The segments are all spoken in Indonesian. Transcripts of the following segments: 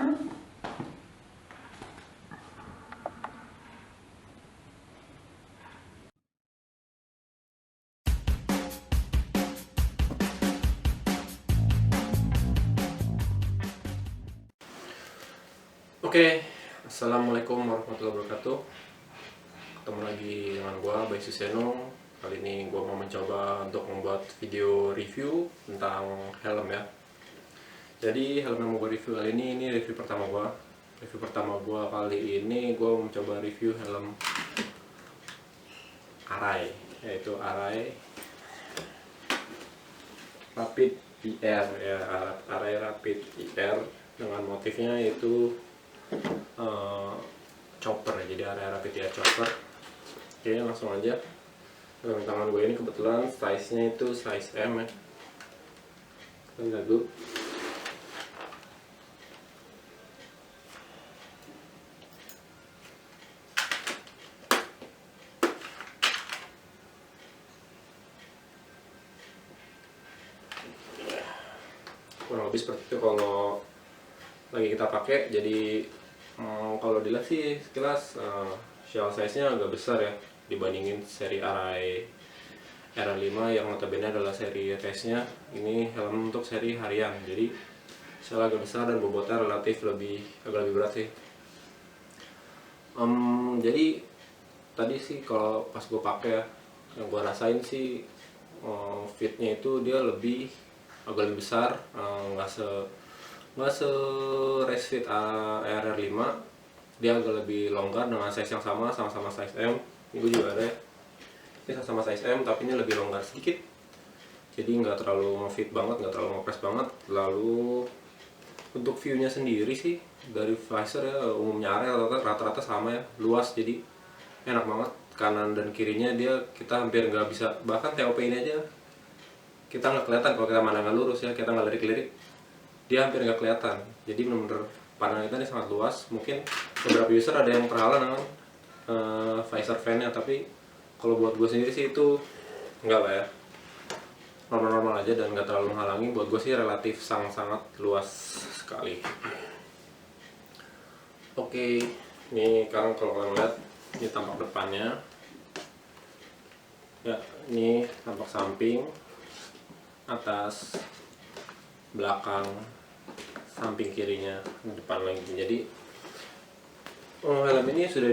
Oke, assalamualaikum warahmatullahi wabarakatuh. Ketemu lagi dengan gua, Bayu Suseno. Kali ini gua mau mencoba untuk membuat video review tentang helm ya. Jadi helm yang mau gua review kali ini review pertama gua. Review pertama gua kali ini gua mencoba review helm Arai, yaitu Arai Rapid IR ya, Arai Rapid IR dengan motifnya itu chopper ya, jadi area rapid ya chopper. Oke, langsung aja. Dengan tangan gue ini kebetulan size nya itu size M ya. Kita lihat dulu. Kurang lebih seperti itu kalau lagi kita pakai. Jadi kalau dilihat sih sekilas shell size nya agak besar ya dibandingin seri Arai R5 yang notabene adalah seri race nya. Ini helm untuk seri harian, jadi shell agak besar dan bobotnya relatif agak lebih berat sih. Jadi tadi sih kalau pas gue pakai ya, yang gue rasain sih fitnya itu dia agak lebih besar, nggak se race fit RR5. Dia agak lebih longgar dengan size yang sama-sama size M. Ini gue juga ada ya, ini sama size M tapi ini lebih longgar sedikit, jadi nggak terlalu fit banget, nggak terlalu ngepres banget. Lalu untuk view-nya sendiri sih dari visor ya, umumnya area rata-rata sama ya, luas, jadi enak banget. Kanan dan kirinya kita hampir nggak bisa, bahkan TOP ini aja kita nggak kelihatan kalau kita mandangnya lurus ya, kita nggak lirik-lirik, dia hampir nggak kelihatan. Jadi benar-benar pandangan kita ini sangat luas. Mungkin beberapa user ada yang terhalang dengan visor fan-nya, tapi kalau buat gue sendiri sih itu enggak lah ya, normal-normal aja dan nggak terlalu menghalangi. Buat gue sih relatif sangat luas sekali. Oke, ini sekarang kalau kalian lihat, ini tampak depannya ya, ini tampak samping, atas, belakang, samping kirinya, depan lagi. Jadi helm ini sudah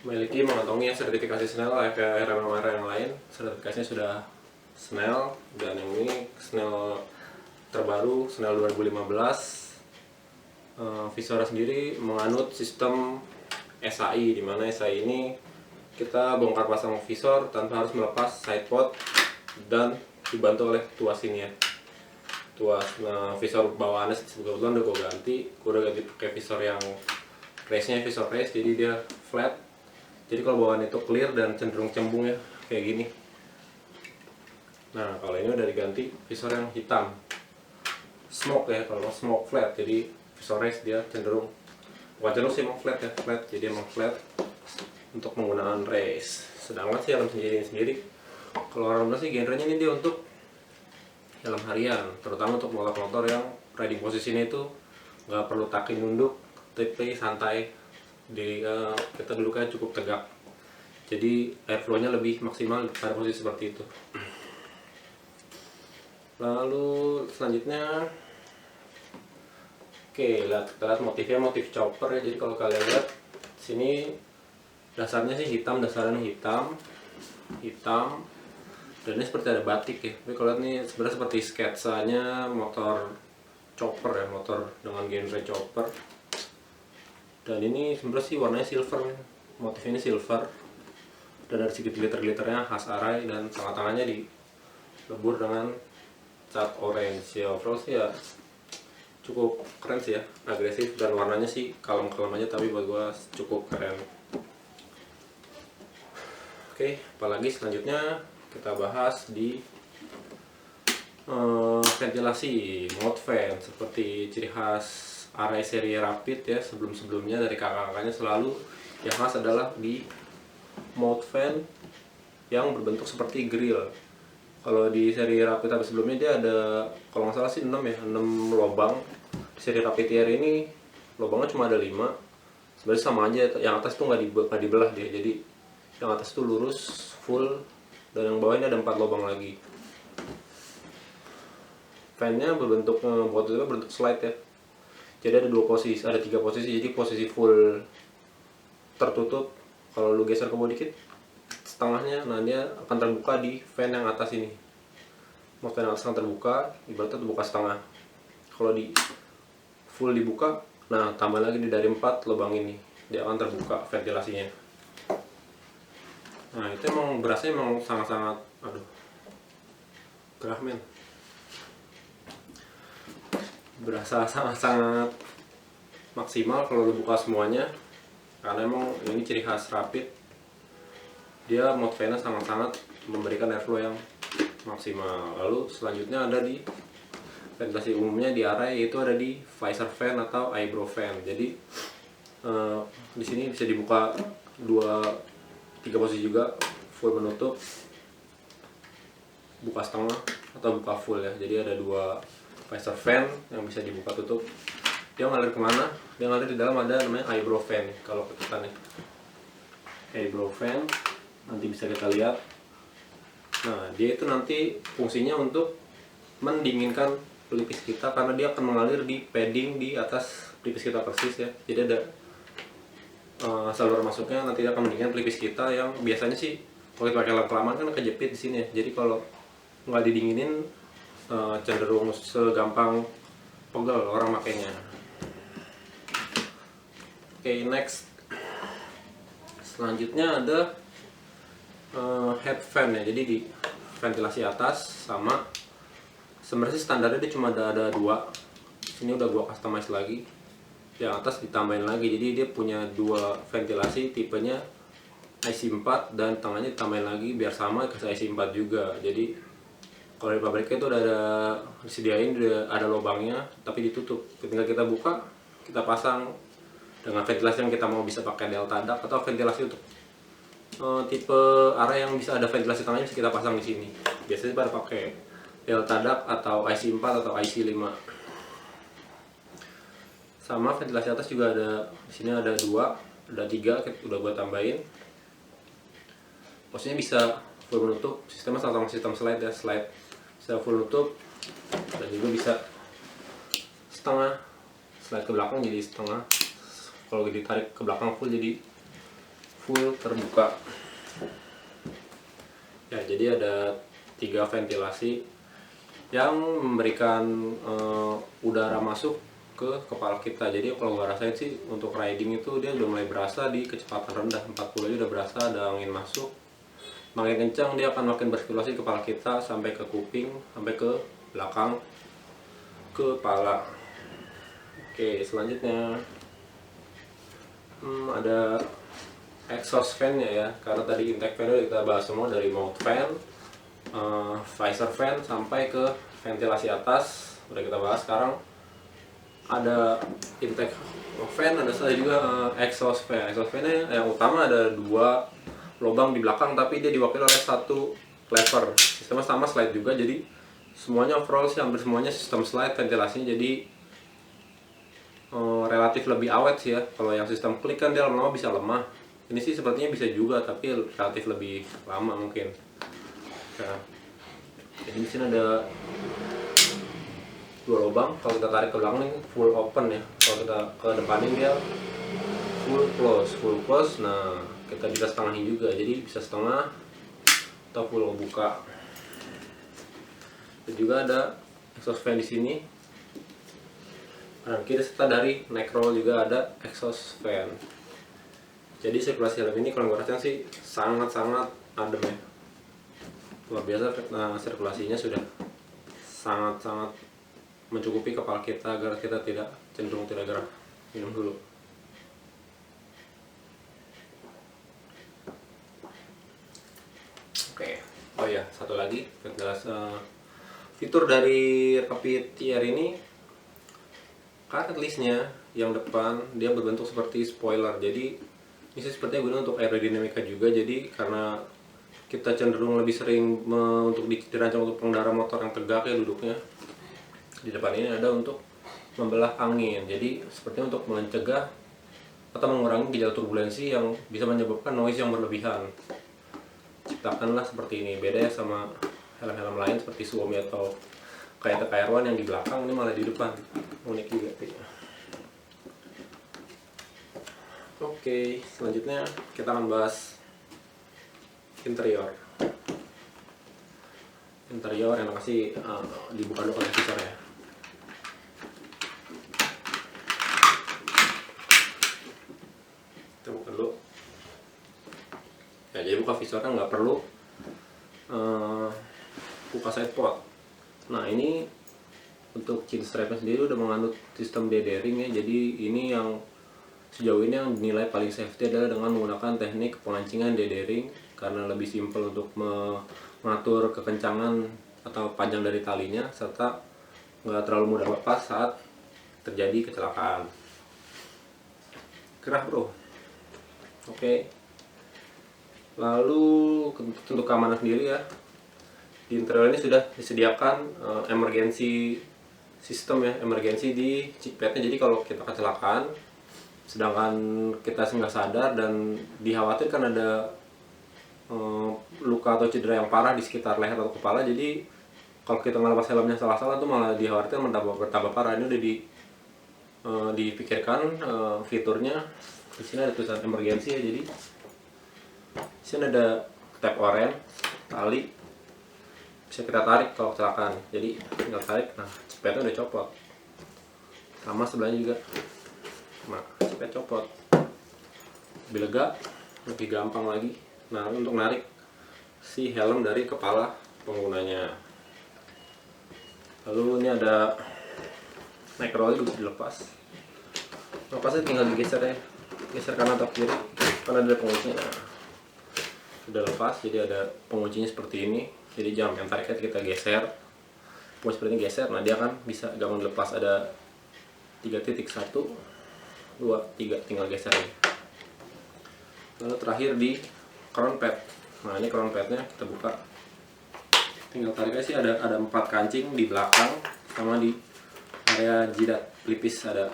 memiliki mengantongi sertifikasi SNEL kayak helm yang lain. Sertifikasinya sudah SNEL, dan yang ini SNEL terbaru, SNEL 2015. Visor sendiri menganut sistem SAI, di mana SAI ini kita bongkar pasang visor tanpa harus melepas sidepod dan dibantu oleh tuas ini ya. Tuas visor bawaannya sebetulnya udah gue ganti. Gue udah ganti pakai visor yang race-nya, visor race, jadi dia flat. Jadi kalau bawaan itu clear dan cenderung cembung ya, kayak gini. Nah, kalau ini udah diganti visor yang hitam, smoke ya, kalau smoke flat. Jadi visor race dia cenderung, bukan cenderung sih, emang flat ya, flat. Jadi emang flat untuk penggunaan race. Sedangkan sih helm sendiri kalau orang bilang sih genrenya ini dia untuk helm harian, terutama untuk motor-motor yang riding posisinya itu nggak perlu taking nunduk, tapi santai. Kita duduknya cukup tegak, jadi airflow-nya lebih maksimal pada posisi seperti itu. Lalu selanjutnya, oke, kita lihat motifnya, motif chopper ya. Jadi kalau kalian lihat sini, dasarnya sih hitam, dan ini seperti ada batik ya. Tapi kalau lihat nih sebenarnya seperti sketsanya motor chopper ya, motor dengan genre chopper. Dan ini sebenarnya sih warnanya silver, motif ini silver, dan ada sedikit glitter-glitternya khas Arai, dan tangannya dilebur dengan cat orange ya. Overall sih ya cukup keren sih ya, agresif, dan warnanya sih kalem-kalem aja, tapi buat gua cukup keren. Oke, apalagi selanjutnya kita bahas di ventilasi, mode fan. Seperti ciri khas Arai seri Rapid ya, sebelumnya dari kakak-kakaknya selalu yang khas adalah di mode fan yang berbentuk seperti grill. Kalau di seri Rapid sebelumnya dia ada, kalau nggak salah sih 6 ya, 6 lubang seri Rapid ini lubangnya cuma ada 5. Sebenarnya sama aja, yang atas tuh nggak dibelah dia, jadi yang atas tuh lurus full, dan yang bawah ini ada 4 lubang lagi. Fan-nya berbentuk slide ya. Jadi ada 3 posisi. Jadi posisi full tertutup, kalau lu geser ke bawah dikit setengahnya, nah dia akan terbuka di fan yang atas ini. Mau fan yang atas akan terbuka, ibaratnya terbuka setengah. Kalau di full dibuka, nah tambah lagi dari 4 lubang ini, dia akan terbuka ventilasinya. Nah itu emang berasnya emang sangat-sangat, gerah men, berasa sangat-sangat maksimal kalau lu buka semuanya, karena emang ini ciri khas Rapid, dia mode fan-nya sangat-sangat memberikan airflow yang maksimal. Lalu selanjutnya ada di ventilasi umumnya di area, yaitu ada di visor fan atau eyebrow fan. Jadi di sini bisa dibuka 3 posisi juga, full menutup, buka setengah atau buka full ya. Jadi ada 2 visor fan yang bisa dibuka tutup. Dia ngalir kemana? Dia ngalir di dalam ada namanya eyebrow fan. Kalau kita nih eyebrow fan, nanti bisa kita lihat. Nah dia itu nanti fungsinya untuk mendinginkan pelipis kita, karena dia akan mengalir di padding di atas pelipis kita persis ya. Jadi ada saluran masuknya, nanti dia akan mendinginkan pelipis kita yang biasanya sih kalau kita pakai lama-kelamaan kan kejepit di sini ya. Jadi kalau nggak didinginin cenderung segampang pegel orang makainya. Oke, next. Selanjutnya ada head fan ya. Jadi di ventilasi atas sama, sebenarnya sih standarnya dia cuma ada 2. Ini udah gua customize lagi. Yang atas ditambahin lagi. Jadi dia punya 2 ventilasi tipenya IC4 dan tengahnya ditambahin lagi biar sama ke IC4 juga. Jadi kalau di pabriknya itu udah ada disediain, udah ada lubangnya tapi ditutup. Ketika kita buka, kita pasang dengan ventilasi yang kita mau, bisa pakai delta duct atau ventilasi untuk tipe area yang bisa ada ventilasi tengahnya, bisa kita pasang di sini. Biasanya pada pakai delta duct atau IC4 atau IC5. Sama ventilasi atas juga ada, di sini ada 2, ada 3, udah gua tambahin. Maksudnya bisa full menutup, sistemnya sama sistem slide ya, slide bisa full nutup, dan juga bisa setengah slide ke belakang jadi setengah. Kalau ditarik ke belakang full jadi full terbuka. Ya jadi ada 3 ventilasi yang memberikan udara masuk ke kepala kita. Jadi kalau gua rasain sih untuk riding itu dia udah mulai berasa di kecepatan rendah 40 aja udah berasa ada angin masuk. Makin kencang dia akan makin bersirkulasi kepala kita sampai ke kuping, sampai ke belakang kepala. Oke, selanjutnya ada exhaust fan ya, karena tadi intake fan udah kita bahas semua, dari mount fan, visor fan sampai ke ventilasi atas udah kita bahas. Sekarang ada intake fan, ada juga exhaust fan. Exhaust fan yang utama ada 2 lubang di belakang, tapi dia diwakili oleh 1 lever. Sistemnya sama slide juga, jadi semuanya overall sih hampir semuanya sistem slide ventilasinya, jadi relatif lebih awet sih ya. Kalau yang sistem klik kan dia lama-lama bisa lemah. Ini sih sepertinya bisa juga, tapi relatif lebih lama mungkin. Nah, jadi di sini ada 2 lubang. Kalau kita tarik ke belakang ini full open ya. Kalau kita ke depanin dia full close. Nah kita bisa setengahin juga, jadi bisa setengah atau full buka. Dan juga ada exhaust fan di sini. Kanan kiri serta dari neck roll juga ada exhaust fan. Jadi sirkulasi helm ini kalau gue rasain sih sangat-sangat adem ya. Luar biasa, sirkulasinya sudah sangat-sangat mencukupi kepala kita agar kita cenderung tidak gerah. Minum dulu. Oke. Oh ya, satu lagi fitur dari Rapid TR ini, karet listnya yang depan dia berbentuk seperti spoiler. Jadi ini sepertinya guna untuk aerodinamika juga. Jadi karena kita cenderung lebih sering untuk dirancang untuk pengendara motor yang tegak ya duduknya, di depan ini ada untuk membelah angin. Jadi sepertinya untuk mencegah atau mengurangi gejala turbulensi yang bisa menyebabkan noise yang berlebihan. Ciptakanlah seperti ini. Beda ya sama helm-helm lain seperti Suomi atau kayak KR1 yang di belakang, ini malah di depan. Unik juga. Oke, selanjutnya kita akan bahas interior. Interior yang kasih dibuka dulu visor ya. Kita buka dulu. Ya, jadi buka visornya nggak perlu buka sidepod. Nah, ini untuk chin strapnya sendiri udah mengandung sistem dithering ya. Jadi ini yang sejauh ini yang dinilai paling safety adalah dengan menggunakan teknik pengancingan dithering, karena lebih simpel untuk mengatur kekencangan atau panjang dari talinya, serta nggak terlalu mudah lepas saat terjadi kecelakaan. Kerah bro. Oke. Lalu untuk keamanan sendiri ya, di interior ini sudah disediakan emergency system ya, emergency di chickpadnya. Jadi kalau kita kecelakaan sedangkan kita nggak sadar dan dikhawatirkan ada luka atau cedera yang parah di sekitar leher atau kepala, jadi kalau kita ngelepas helmnya salah-salah tuh malah dikhawatirkan bertambah parah. Ini udah dipikirkan fiturnya. Di sini ada tulisan emergency ya, jadi di sini ada tab oranye tali, bisa kita tarik kalau kecelakaan. Jadi tinggal tarik, nah cepetnya udah copot. Sama sebelahnya juga, nah cepet copot. Lebih lega, lebih gampang lagi. Nah, untuk narik si helm dari kepala penggunanya. Lalu ini ada neck roll juga bisa dilepas. Lepasnya tinggal digeser ya, geser kanan atau kiri, karena ada penguncinya. Nah, sudah lepas, jadi ada penguncinya seperti ini. Jadi jam yang tariknya kita geser, punci seperti ini geser, nah dia kan bisa gampang dilepas. Ada 3 titik, 1, 2, 3, tinggal geser ini. Lalu terakhir di crown pad. Nah, ini crown padnya kita buka, tinggal tariknya sih ada 4 kancing di belakang, sama di area jidat pelipis ada.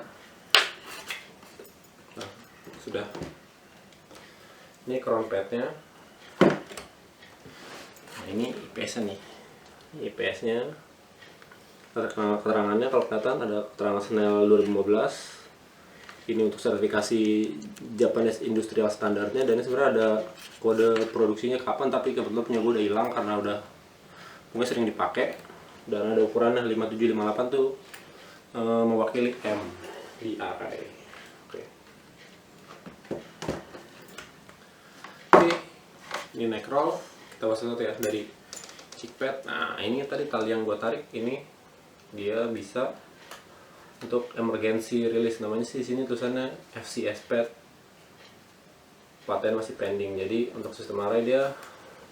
Nah, sudah. Ini crown padnya. Nah, ini IPS-nya nih. IPS-nya keterangannya kalau kelihatan ada keterangan Snell 2015. Ini untuk sertifikasi Japanese Industrial Standardnya, dan ini sebenarnya ada kode produksinya kapan, tapi kebetulan punya gue udah hilang karena udah mungkin sering dipakai. Dan ada ukurannya 5758 tuh mewakili M di RI. Oke. Ini neck roll kita bahas satu ya dari chickpad. Nah, ini tadi tali yang gue tarik ini dia bisa untuk emergency release, namanya sih di sini tulisannya FCS pad, paten masih pending. Jadi untuk sistem array dia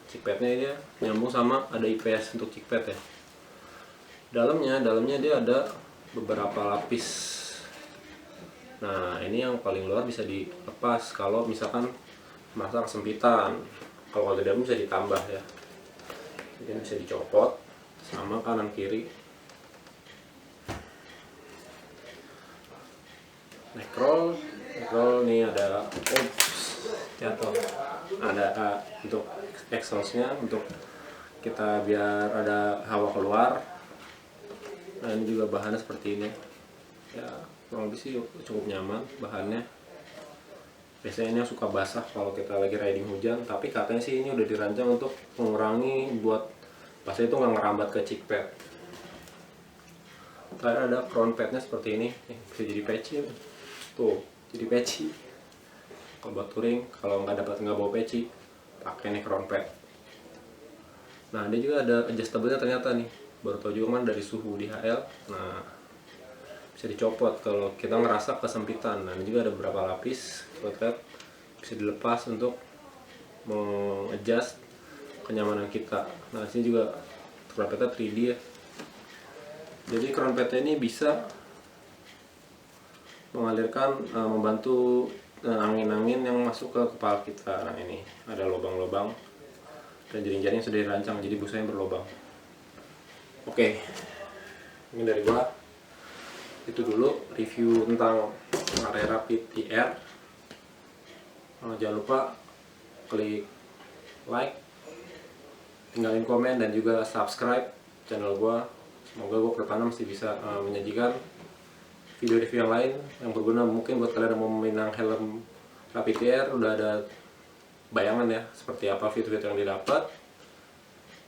chickpadnya dia nyambung sama ada IPS untuk chickpad ya. Dalamnya dia ada beberapa lapis. Nah, ini yang paling luar bisa dilepas kalau misalkan merasa kesempitan. Kalau di dalam bisa ditambah ya. Jadi bisa dicopot sama kanan kiri. Neck roll nih ada jatuh. Ada untuk exhaustnya, untuk kita biar ada hawa keluar. Nah, ini juga bahannya seperti ini ya, kurang lebih sih cukup nyaman bahannya. Biasanya ini suka basah kalau kita lagi riding hujan, tapi katanya sih ini udah dirancang untuk mengurangi buat basah itu nggak ngerambat ke chickpad. Terakhir ada crown padnya seperti ini, bisa jadi peci tuh, jadi peci kalau buat touring. Kalau nggak bawa peci, pakai nih crown pad. Nah, dia juga ada adjustable-nya ternyata nih, baru tahu juga kan, dari suhu di HL. Nah, bisa dicopot kalau kita ngerasa kesempitan. Nah, ini juga ada beberapa lapis, bisa dilepas untuk mengadjust kenyamanan kita. Nah, sini juga crown padnya 3D ya. Jadi crown padnya ini bisa mengalirkan, membantu angin-angin yang masuk ke kepala kita. Nah, ini ada lubang-lubang dan jaring-jaring sudah dirancang jadi busanya berlubang. Oke, ini dari gua. itu dulu review tentang Carrera Pit TR. Jangan lupa klik like, tinggalin komen, dan juga subscribe channel gua. Semoga gua kedepannya masih bisa menyajikan video review yang lain yang berguna mungkin buat kalian yang mau meminang helm Rapid TR. Udah ada bayangan ya seperti apa fitur-fitur yang didapat.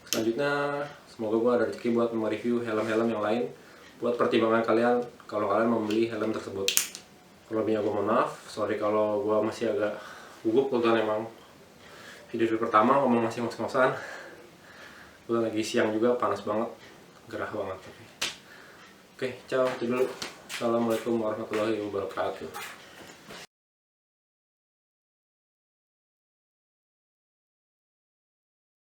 Selanjutnya semoga gua ada rezeki buat mereview helm-helm yang lain buat pertimbangan kalian kalau kalian membeli helm tersebut. Kalau lebihnya gua mohon maaf, sorry kalau gua masih agak gugup karena emang video pertama ngomong masih ngos-ngosan. Gua lagi siang juga, panas banget, gerah banget. Oke, ciao, itu dulu. Assalamualaikum warahmatullahi wabarakatuh.